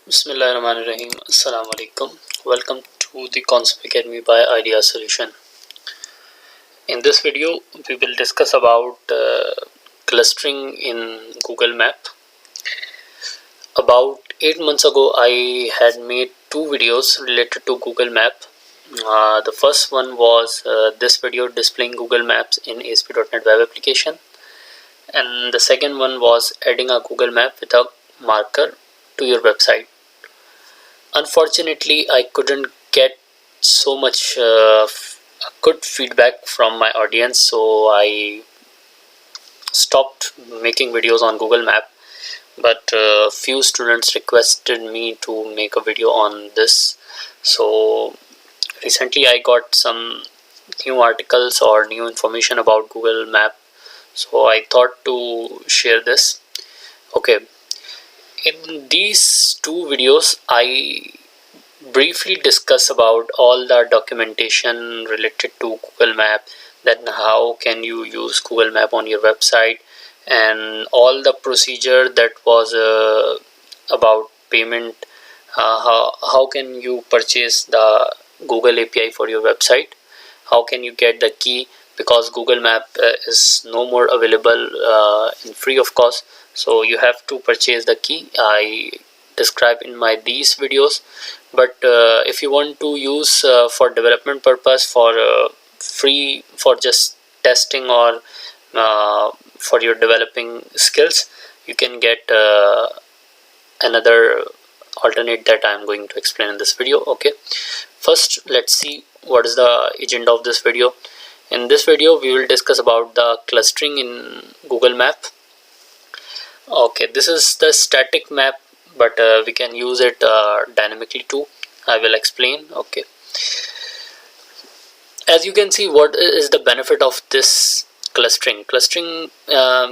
Bismillahirrahmanirrahim. Assalamu alaikum. Welcome to the Concept Academy by Idea Solution. In this video, we will discuss about clustering in Google Map. About 8 months ago, I had made two videos related to Google Map. The first one was this video displaying Google Maps in ASP.NET Web application, and the second one was adding a Google Map with a marker to your website. Unfortunately, I couldn't get so much good feedback from my audience, so I stopped making videos on Google Map. But few students requested me to make a video on this, so recently I got some new articles or new information about Google Map, so I thought to share this. Okay, in these two videos I briefly discuss about all the documentation related to Google Map, then how can you use Google Map on your website, and all the procedure that was about payment, how can you purchase the Google API for your website, how can you get the key, because Google Map is no more available in free of cost, so you have to purchase the key. I describe in my these videos, but if you want to use for development purpose, for free, for just testing or for your developing skills, you can get another alternate that I am going to explain in this video. Okay, first let's see what is the agenda of this video. In this video we will discuss about the clustering in Google Map. Okay, this is the static map, but we can use it dynamically too. I will explain. Okay, as you can see, what is the benefit of this clustering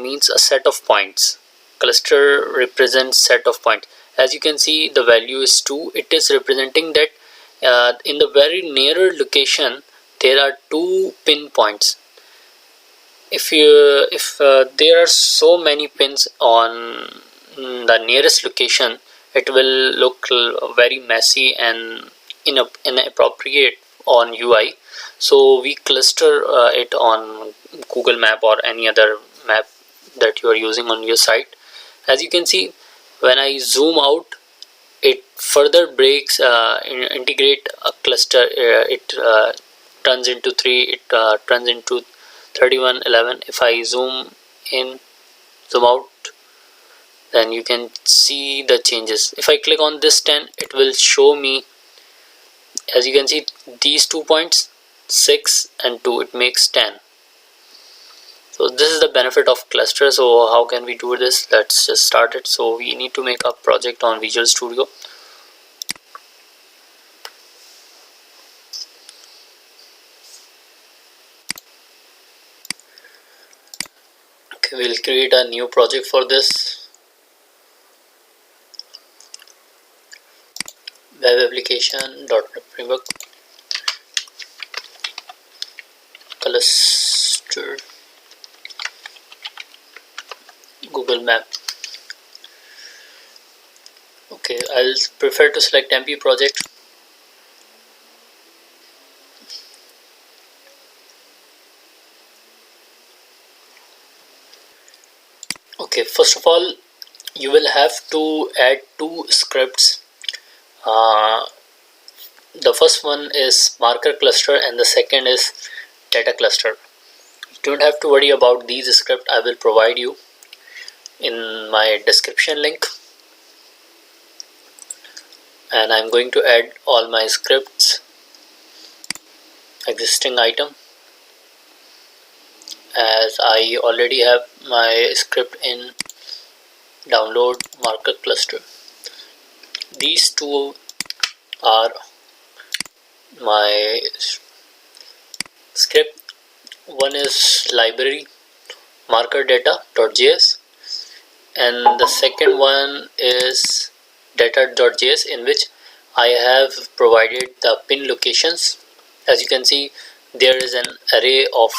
means a set of points. Cluster represents set of points. As you can see, the value is 2. It is representing that in the very nearer location there are 2 pinpoints. If there are so many pins on the nearest location, it will look very messy and inappropriate on UI. So we cluster it on Google Map or any other map that you are using on your site. As you can see, when I zoom out, it further breaks, integrate a cluster. It turns into 3, it turns into 31, 11. If I zoom in, zoom out, then you can see the changes. If I click on this 10, it will show me, as you can see, these 2 points, 6 and 2, it makes 10. So this is the benefit of cluster. So how can we do this? Let's just start it. So we need to make a project on Visual Studio. Okay, we'll create a new project for this. Web application.NET Framework, cluster, Google Map. Okay, I'll prefer to select MP project. Okay, first of all, you will have to add 2 scripts. The first one is marker cluster and the second is data cluster. You don't have to worry about these scripts. I will provide you in my description link, and I'm going to add all my scripts. Existing item, as I already have my script in download marker cluster. These two are my script. One is library marker data.js, and the second one is data.js, in which I have provided the pin locations. As you can see, there is an array of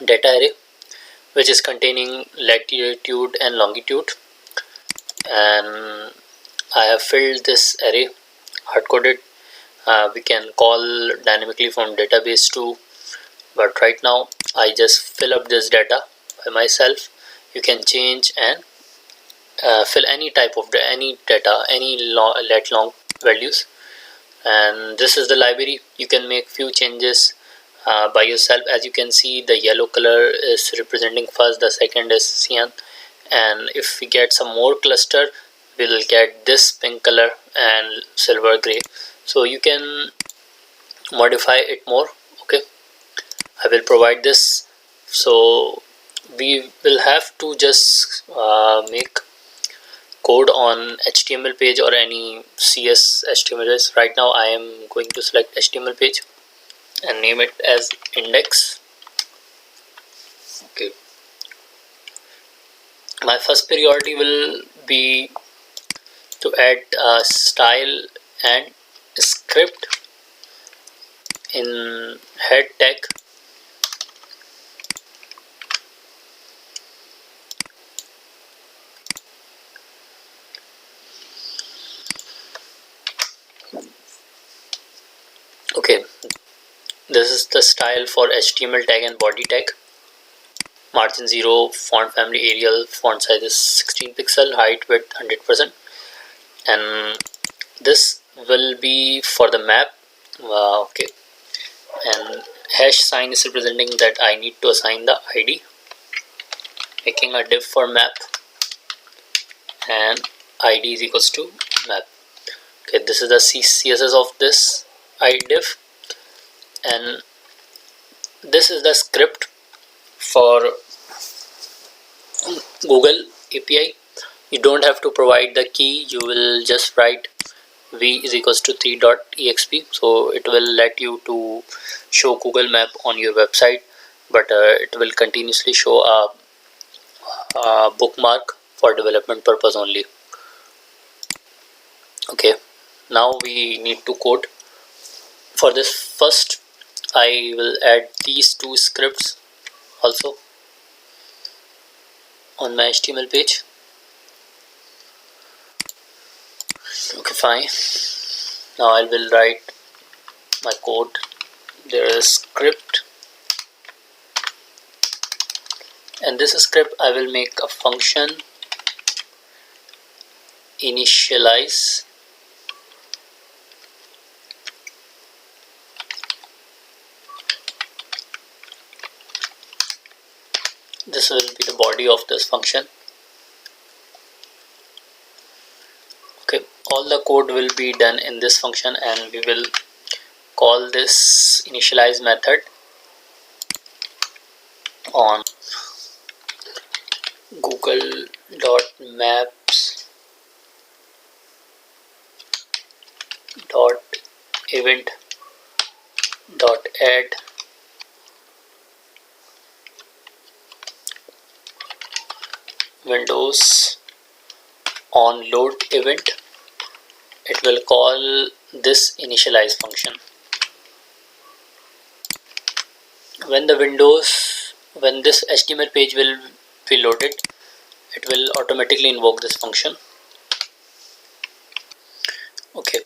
data array which is containing latitude and longitude, and I have filled this array hard-coded. We can call dynamically from database too, but right now I just fill up this data by myself. You can change and fill any type of any data, any let long values, and this is the library. You can make few changes by yourself. As you can see, the yellow color is representing fuzz, the second is cyan, and if we get some more cluster, we'll get this pink color and silver gray. So you can modify it more. Okay, I will provide this. So we will have to just make code on HTML page or any CS HTML. Right now I am going to select HTML page and name it as index. Okay, my first priority will be to add a style and script in head tag. Okay, this is the style for HTML tag and body tag. Margin 0, font family Arial, font size is 16 pixel, height width 100%, and this will be for the map. Okay, and hash sign is representing that I need to assign the ID, making a div for map, and ID is equals to map. Okay, this is the CSS of this IDiv, and this is the script for Google API. You don't have to provide the key, you will just write v is equals to 3.exp, so it will let you to show Google Map on your website, but it will continuously show a bookmark for development purpose only. Okay, now we need to code. For this, first I will add these two scripts also on my HTML page. Okay, fine. Now I will write my code. There is script, and this script I will make a function initialize. This will be the body of this function. Okay, all the code will be done in this function, and we will call this initialize method on google.maps.event.add Windows on load event. It will call this initialize function. When this HTML page will be loaded, it will automatically invoke this function. Okay,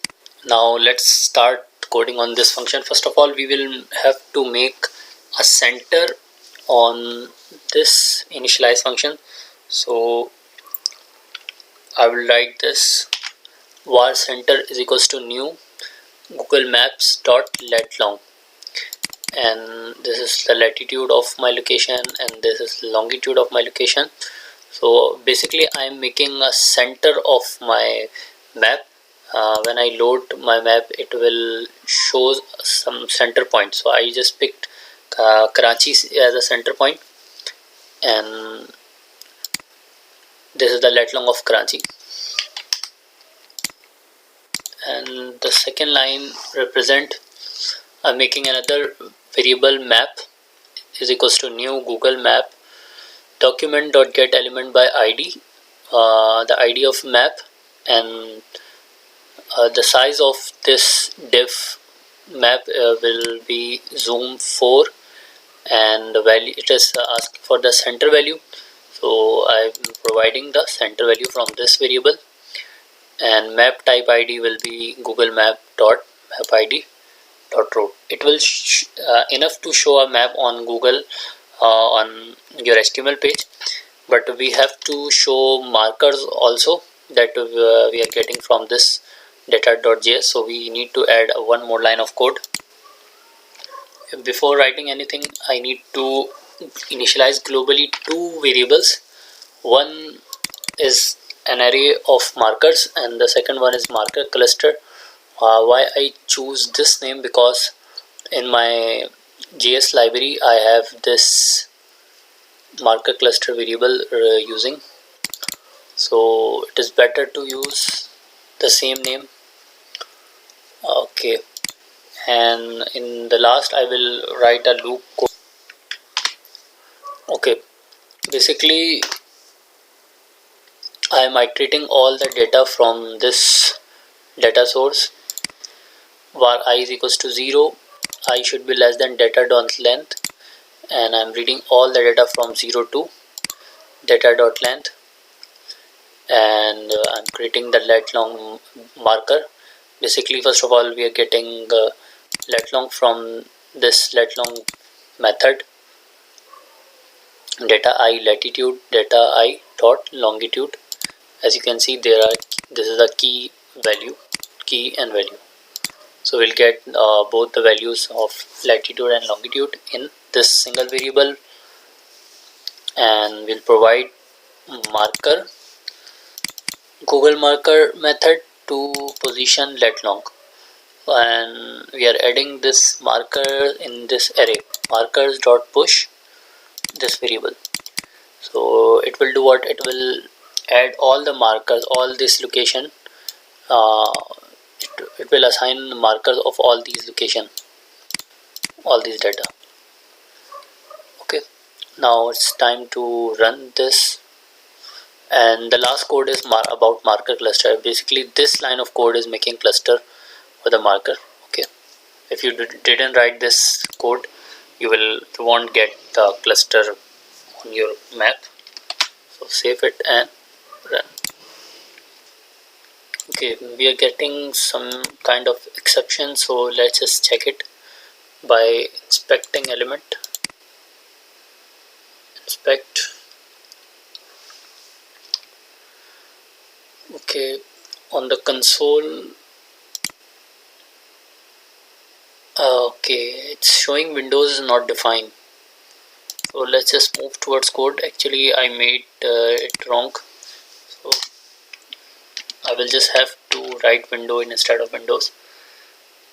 now let's start coding on this function. First of all, we will have to make a center on this initialize function. So I will write this var center is equals to new Google Maps dot let long, and this is the latitude of my location and this is the longitude of my location. So basically I am making a center of my map. When I load my map, it will show some center point. So I just picked Karachi as a center point, and this is the let long of Karachi. And the second line represent I'm making another variable map is equals to new Google Map document.get element by ID, the ID of map, and the size of this div map will be zoom 4, and the value it is asking for the center value, so I'm providing the center value from this variable. and map type ID will be Google Map dot map ID dot road. It will enough to show a map on Google on your HTML page, but we have to show markers also that we are getting from this data.js. So we need to add one more line of code. Before writing anything, I need to initialize globally two variables. One is an array of markers and the second one is marker cluster. Why I choose this name? Because in my JS library I have this marker cluster variable using, so it is better to use the same name. Okay, and in the last I will write a loop code. Okay, basically I am iterating all the data from this data source. Var I is equals to 0, I should be less than data dot length, and I'm reading all the data from 0 to data dot length, and I'm creating the let long marker. Basically, first of all, we are getting let long from this let long method, data I latitude, data I dot longitude. As you can see, this is a key and value. So we'll get both the values of latitude and longitude in this single variable, and we'll provide marker Google marker method to position let long, and we are adding this marker in this array markers dot push this variable. So it will do what? It will add all the markers, all this location. It will assign markers of all these location, all these data. Okay, now it's time to run this. And the last code is about marker cluster. Basically this line of code is making cluster for the marker. Okay, if you didn't write this code, you won't get the cluster on your map. So save it and run. Okay, we are getting some kind of exception, so let's just check it by inspecting element. Inspect. Okay, on the console, okay, it's showing Windows is not defined. So let's just move towards code. Actually I made it wrong, so I will just have to write window instead of Windows.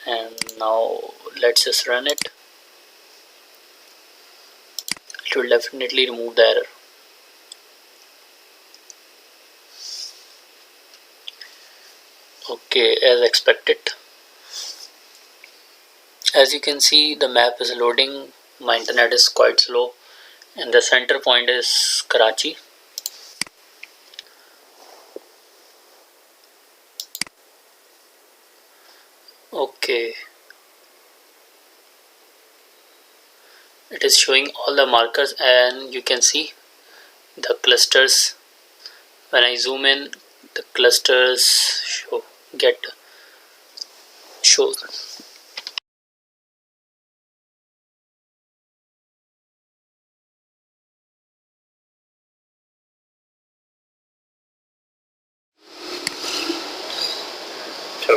And now let's just run it. It will definitely remove the error. Okay, as expected. As you can see, the map is loading. My internet is quite slow, and the center point is Karachi. Okay, it is showing all the markers, and you can see the clusters. When I zoom in, the clusters show.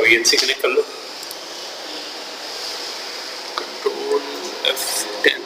VNC connect कर लो. Control F10.